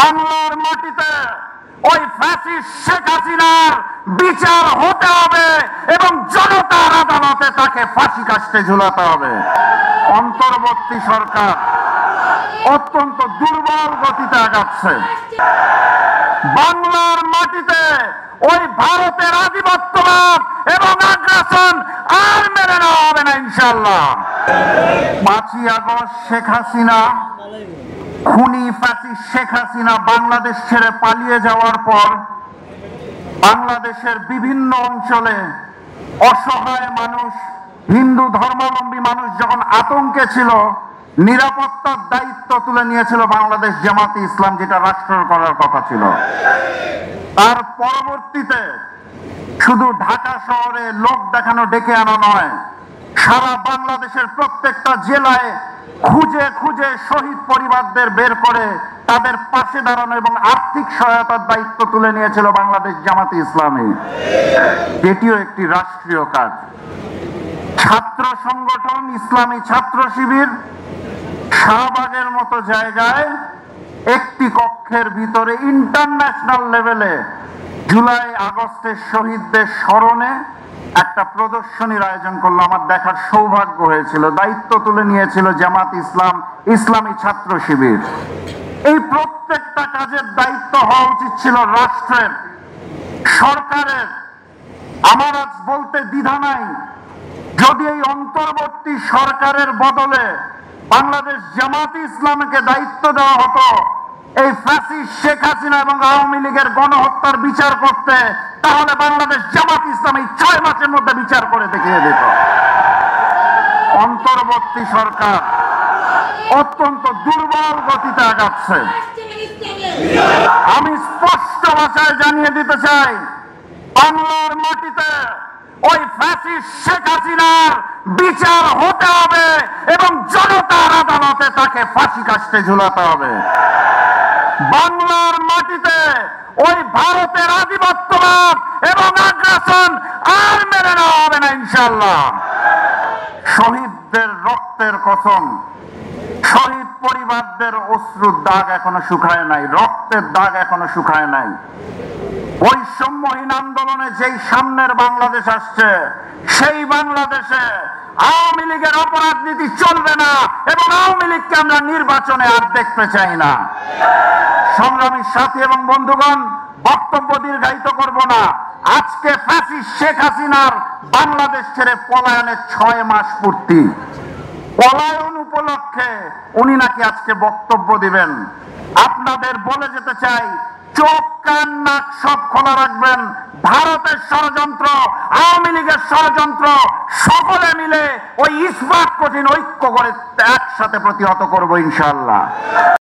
বাংলার মাটিতে ওই ফ্যাসিস্ট শেখ হাসিনার বিচার হতে হবে এবং জনতার আদালতে তাকে ফাঁসি কাস্টে ঝুলাতে হবে। অন্তর্বর্তী সরকার অত্যন্ত দুর্বল গতিতে আগাচ্ছে। বাংলার মাটিতে ওই ভারতের আধিপত্যবাদ এবং আগ্রাসন আর মেনে নেওয়া হবে না ইনশাআল্লাহ। 5ই আগস্ট শেখ হাসিনা, খুনি ফ্যাসিস্ট শেখ হাসিনা বাংলাদেশ ছেড়ে পালিয়ে যাওয়ার পর বাংলাদেশের বিভিন্ন অঞ্চলে অসহায় মানুষ, হিন্দু ধর্মাবলম্বী মানুষ যখন আতঙ্কে ছিল, নিরাপত্তার দায়িত্ব তুলে নিয়েছিল বাংলাদেশ জামাতে ইসলাম, যেটা রাষ্ট্র করার কথা ছিল। তার পরবর্তীতে শুধু ঢাকা শহরে লোক দেখানো ডেকে আনা নয়, সারা বাংলাদেশের প্রত্যেকটা জেলায় খুঁজে খুঁজে শহীদ পরিবারদের বের করে তাদের পাশে দাঁড়ানো এবং আর্থিক সহায়তার দায়িত্ব তুলে নিয়েছিল বাংলাদেশ জামাতে ইসলামী, এটিও একটি রাষ্ট্রীয় কাজ। ছাত্র সংগঠন ইসলামী ছাত্র শিবির শাহবাগের মতো জায়গায় একটি কক্ষের ভিতরে ইন্টারন্যাশনাল লেভেলে জুলাই আগস্টের শহীদদের স্মরণে একটা প্রদর্শনীর আয়োজন করলো। আমার দেখার সৌভাগ্য হয়েছিল। দায়িত্ব তুলে নিয়েছিল জামাত ইসলাম, ইসলামী ছাত্র শিবির। এই প্রত্যেকটা কাজের দায়িত্ব হওয়া উচিত ছিল রাষ্ট্রের, সরকারের। আমার আজ বলতে দ্বিধা নাই, যদি এই অন্তর্বর্তী সরকারের বদলে বাংলাদেশ জামাত ইসলামকে দায়িত্ব দেওয়া হতো এই ফ্যাসিস্ট শেখ হাসিনা এবং আওয়ামী লীগের গণহত্যার বিচার করতে, তাহলে বাংলাদেশ জামাত ইসলাম এই 6 মাসের মধ্যে বিচার করে দেখিয়ে দিত। অন্তর্বর্তী সরকার অত্যন্ত দুর্বল গতিতে আগাচ্ছে। আমি স্পষ্ট ভাষায় জানিয়ে দিতে চাই, বাংলার মাটিতে ওই ফ্যাসিস্ট শেখ হাসিনার বিচার হতে হবে এবং জনতার আদালতে তাকে ফাঁসি কাস্টে ঝুলাতে হবে। বাংলার মাটিতে ওই ভারতের আধিপত্যবাদ এবং আগ্রাসন আর মেনে নেওয়া হবে না ইনশাআল্লাহ। শহীদদের রক্তের কসম, শহীদ পরিবারদের অশ্রুর দাগ এখনো শুকায় নাই, রক্তের দাগ এখনো শুকায় নাই। বৈষম্যহীন আন্দোলনে যেই সামনের বাংলাদেশ আসছে, সেই বাংলাদেশে আওয়ামী লীগের অপরাধ নীতি চলবে না এবং আওয়ামী লীগকে আমরা নির্বাচনে আর দেখতে চাই না। সংগ্রামী সাথী এবং বন্ধুগণ, বক্তব্য দীর্ঘায়িত করব না। আজকে ফ্যাসিস্ট শেখ হাসিনার বাংলাদেশ ছেড়ে পলায়নের 6 মাস পূর্তি। পলায়ন উপলক্ষে উনি নাকি আজকে বক্তব্য দিবেন। আপনাদের বলে যেতে চাই, চোখ কান নাক সব খোলা রাখবেন। ভারতের ষড়যন্ত্র, আওয়ামী লীগের ষড়যন্ত্র সকলে মিলে ওই ইসবাত কঠিন ঐক্য করে একসাথে প্রতিহত করবো ইনশাআল্লাহ।